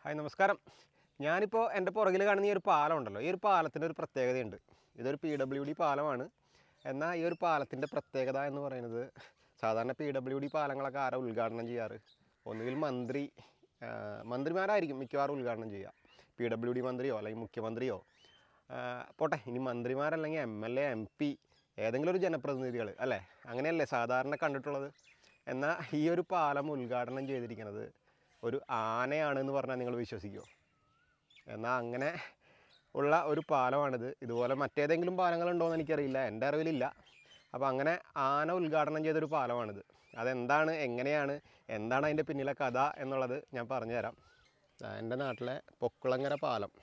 Hi നമസ്കാരം. ഞാനിപ്പോൾ എൻ്റെ പുറകിൽ കാണുന്ന ഈ ഒരു പാലം ഉണ്ടല്ലോ, ഈ ഒരു പാലത്തിൻ്റെ ഒരു പ്രത്യേകതയുണ്ട്. ഇതൊരു PWD പാലമാണ്. എന്നാൽ ഈ ഒരു പാലത്തിൻ്റെ പ്രത്യേകത എന്ന് പറയുന്നത്, സാധാരണ PWD പാലങ്ങളൊക്കെ ആരാ ഉദ്ഘാടനം ചെയ്യാറ്? ഒന്നുകിൽ മന്ത്രിമാരായിരിക്കും മിക്കവാറും ഉദ്ഘാടനം ചെയ്യുക. PWD മന്ത്രിയോ അല്ലെങ്കിൽ മുഖ്യമന്ത്രിയോ, പോട്ടെ ഇനി മന്ത്രിമാരല്ലെങ്കിൽ MLA MP ഏതെങ്കിലും ഒരു ജനപ്രതിനിധികൾ അല്ലേ, അങ്ങനെയല്ലേ സാധാരണ കണ്ടിട്ടുള്ളത്. എന്നാൽ ഈ ഒരു പാലം ഉദ്ഘാടനം ചെയ്തിരിക്കുന്നത് ഒരു ആനയാണെന്ന് പറഞ്ഞാൽ നിങ്ങൾ വിശ്വസിക്കുമോ? എന്നാൽ അങ്ങനെ ഉള്ള ഒരു പാലമാണിത്. ഇതുപോലെ മറ്റേതെങ്കിലും പാലങ്ങളുണ്ടോയെന്ന് എനിക്കറിയില്ല, എൻ്റെ അറിവിലില്ല. അപ്പോൾ അങ്ങനെ ആന ഉദ്ഘാടനം ചെയ്തൊരു പാലമാണിത്. അതെന്താണ്, എങ്ങനെയാണ്, എന്താണ് അതിൻ്റെ പിന്നിലെ കഥ എന്നുള്ളത് ഞാൻ പറഞ്ഞുതരാം. എൻ്റെ നാട്ടിലെ പൊക്കുളങ്ങര പാലം,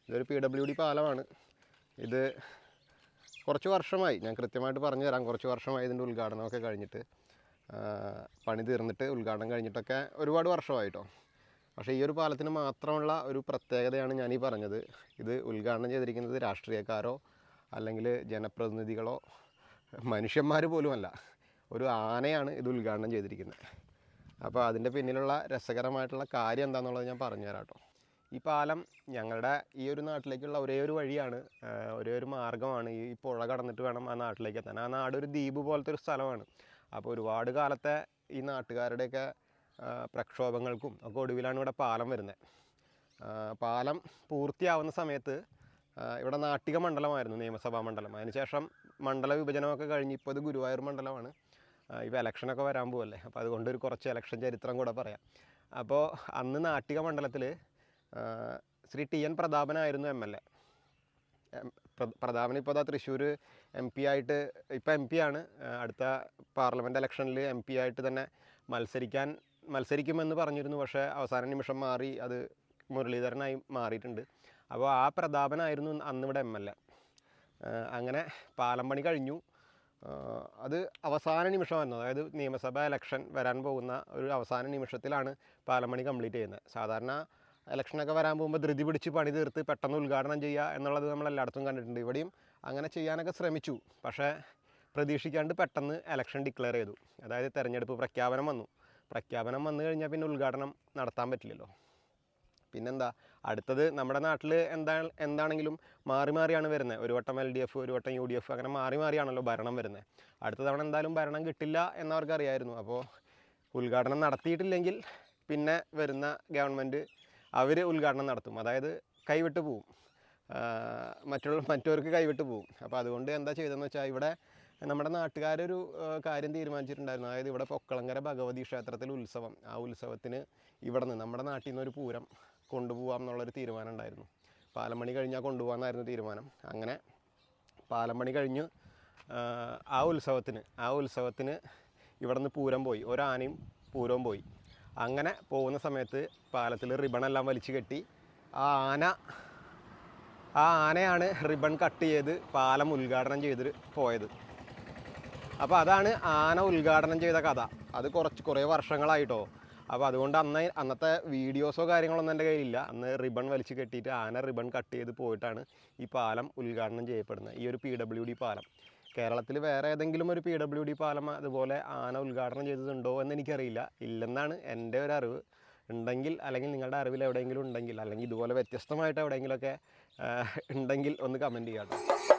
ഇതൊരു PWD പാലമാണ്. ഇത് കുറച്ച് വർഷമായി, ഞാൻ കൃത്യമായിട്ട് പറഞ്ഞു തരാം. കുറച്ച് വർഷമായി ഇതിൻ്റെ ഉദ്ഘാടനമൊക്കെ കഴിഞ്ഞിട്ട്, പണി തീർന്നിട്ട് ഉദ്ഘാടനം കഴിഞ്ഞിട്ടൊക്കെ ഒരുപാട് വർഷമായിട്ടോ. പക്ഷേ ഈ ഒരു പാലത്തിന് മാത്രമുള്ള ഒരു പ്രത്യേകതയാണ് ഞാനീ പറഞ്ഞത്. ഇത് ഉദ്ഘാടനം ചെയ്തിരിക്കുന്നത് രാഷ്ട്രീയക്കാരോ അല്ലെങ്കിൽ ജനപ്രതിനിധികളോ മനുഷ്യന്മാർ പോലുമല്ല, ഒരു ആനയാണ് ഇത് ഉദ്ഘാടനം ചെയ്തിരിക്കുന്നത്. അപ്പോൾ അതിൻ്റെ പിന്നിലുള്ള രസകരമായിട്ടുള്ള കാര്യം എന്താണെന്നുള്ളത് ഞാൻ പറഞ്ഞുതരാം കേട്ടോ. ഈ പാലം ഞങ്ങളുടെ ഈ ഒരു നാട്ടിലേക്കുള്ള ഒരേ ഒരു വഴിയാണ്, ഒരേ ഒരു മാർഗ്ഗമാണ്. ഈ പുഴ കടന്നിട്ട് വേണം ആ നാട്ടിലേക്ക് എത്താൻ. ആ നാട് ഒരു ദ്വീപ് പോലത്തെ ഒരു സ്ഥലമാണ്. അപ്പോൾ ഒരുപാട് കാലത്തെ ഈ നാട്ടുകാരുടെയൊക്കെ പ്രക്ഷോഭങ്ങൾക്കും ഒക്കെ ഒടുവിലാണ് ഇവിടെ പാലം വരുന്നത്. പാലം പൂർത്തിയാവുന്ന സമയത്ത് ഇവിടെ നാട്ടിക മണ്ഡലമായിരുന്നു, നിയമസഭാ മണ്ഡലം. അതിനുശേഷം മണ്ഡല വിഭജനമൊക്കെ കഴിഞ്ഞ് ഇപ്പോൾ ഇത് ഗുരുവായൂർ മണ്ഡലമാണ്. ഇപ്പോൾ ഇലക്ഷനൊക്കെ വരാൻ പോവല്ലേ, അപ്പോൾ അതുകൊണ്ട് ഒരു കുറച്ച് ഇലക്ഷൻ ചരിത്രം കൂടെ പറയാം. അപ്പോൾ അന്ന് നാട്ടിക മണ്ഡലത്തിൽ ശ്രീ TN പ്രതാപനായിരുന്നു MLA. പ്രതാപൻ ഇപ്പോൾ തൃശ്ശൂർ MP ആയിട്ട്, ഇപ്പോൾ MP ആണ്. അടുത്ത പാർലമെൻറ്റ് ഇലക്ഷനിൽ MP ആയിട്ട് തന്നെ മത്സരിക്കുമെന്ന് പറഞ്ഞിരുന്നു. പക്ഷേ അവസാന നിമിഷം മാറി, അത് മുരളീധരനായി മാറിയിട്ടുണ്ട്. അപ്പോൾ ആ പ്രതാപനായിരുന്നു അന്നിവിടെ MLA. അങ്ങനെ പാലം പണി കഴിഞ്ഞു. അത് അവസാന നിമിഷമായിരുന്നു, അതായത് നിയമസഭാ ഇലക്ഷൻ വരാൻ പോകുന്ന ഒരു അവസാന നിമിഷത്തിലാണ് പാലം പണി കംപ്ലീറ്റ് ചെയ്യുന്നത്. സാധാരണ ഇലക്ഷനൊക്കെ വരാൻ പോകുമ്പോൾ ധൃതി പിടിച്ച് പണി തീർത്ത് പെട്ടെന്ന് ഉദ്ഘാടനം ചെയ്യുക എന്നുള്ളത് നമ്മളെല്ലായിടത്തും കണ്ടിട്ടുണ്ട്. ഇവിടെയും അങ്ങനെ ചെയ്യാനൊക്കെ ശ്രമിച്ചു. പക്ഷേ പ്രതീക്ഷിക്കാണ്ട് പെട്ടെന്ന് ഇലക്ഷൻ ഡിക്ലെയർ ചെയ്തു. അതായത് തെരഞ്ഞെടുപ്പ് പ്രഖ്യാപനം വന്നു കഴിഞ്ഞാൽ പിന്നെ ഉദ്ഘാടനം നടത്താൻ പറ്റില്ലല്ലോ. പിന്നെന്താ, അടുത്തത് നമ്മുടെ നാട്ടിൽ എന്താണെങ്കിലും മാറിയാണ് വരുന്നത്. ഒരു വട്ടം LDF, ഒരു വട്ടം UDF, അങ്ങനെ മാറിയാണല്ലോ ഭരണം വരുന്നത്. അടുത്ത തവണ എന്തായാലും ഭരണം കിട്ടില്ല എന്നവർക്കറിയായിരുന്നു. അപ്പോൾ ഉദ്ഘാടനം നടത്തിയിട്ടില്ലെങ്കിൽ പിന്നെ വരുന്ന ഗവൺമെൻറ് അവർ ഉദ്ഘാടനം നടത്തും. അതായത് കൈവിട്ട് പോവും, മറ്റവർക്ക് കൈവിട്ട് പോവും. അപ്പോൾ അതുകൊണ്ട് എന്താ ചെയ്തതെന്ന് വെച്ചാൽ, ഇവിടെ നമ്മുടെ നാട്ടുകാരൊരു കാര്യം തീരുമാനിച്ചിട്ടുണ്ടായിരുന്നു. അതായത് ഇവിടെ പൊക്കുളങ്ങര ഭഗവതി ക്ഷേത്രത്തിൽ ഉത്സവം, ആ ഉത്സവത്തിന് നമ്മുടെ നാട്ടിൽ നിന്ന് ഒരു പൂരം കൊണ്ടുപോകാം എന്നുള്ളൊരു തീരുമാനം ഉണ്ടായിരുന്നു. പാലം പണി കഴിഞ്ഞാൽ കൊണ്ടുപോകാമെന്നായിരുന്നു തീരുമാനം. അങ്ങനെ പാലം പണി കഴിഞ്ഞ് ആ ഉത്സവത്തിന് ഇവിടെ നിന്ന് പൂരം പോയി, ഒരാനയും പൂരവും പോയി. അങ്ങനെ പോകുന്ന സമയത്ത് പാലത്തിൽ റിബണെല്ലാം വലിച്ചു കെട്ടി ആ ആനയാണ് റിബൺ കട്ട് ചെയ്ത് പാലം ഉദ്ഘാടനം ചെയ്ത് പോയത്. അപ്പോൾ അതാണ് ആന ഉദ്ഘാടനം ചെയ്ത കഥ. അത് കുറേ വർഷങ്ങളായിട്ടോ. അപ്പോൾ അതുകൊണ്ട് അന്നത്തെ വീഡിയോസോ കാര്യങ്ങളൊന്നും എൻ്റെ കയ്യിലില്ല. അന്ന് റിബൺ വലിച്ചു കെട്ടിയിട്ട് ആന റിബൺ കട്ട് ചെയ്ത് പോയിട്ടാണ് ഈ പാലം ഉദ്ഘാടനം ചെയ്യപ്പെടുന്നത്, ഈ ഒരു PWD പാലം. കേരളത്തിൽ വേറെ ഏതെങ്കിലും ഒരു PWD പാലം അതുപോലെ ആന ഉദ്ഘാടനം ചെയ്തിട്ടുണ്ടോ എന്ന് എനിക്കറിയില്ല. ഇല്ലെന്നാണ് എൻ്റെ ഒരു അറിവ്. ഉണ്ടെങ്കിൽ, അല്ലെങ്കിൽ നിങ്ങളുടെ അറിവിൽ എവിടെയെങ്കിലും ഉണ്ടെങ്കിൽ, അല്ലെങ്കിൽ ഇതുപോലെ വ്യത്യസ്തമായിട്ട് എവിടെയെങ്കിലുമൊക്കെ ഉണ്ടെങ്കിൽ ഒന്ന് കമൻറ്റ് ചെയ്യാം കേട്ടോ.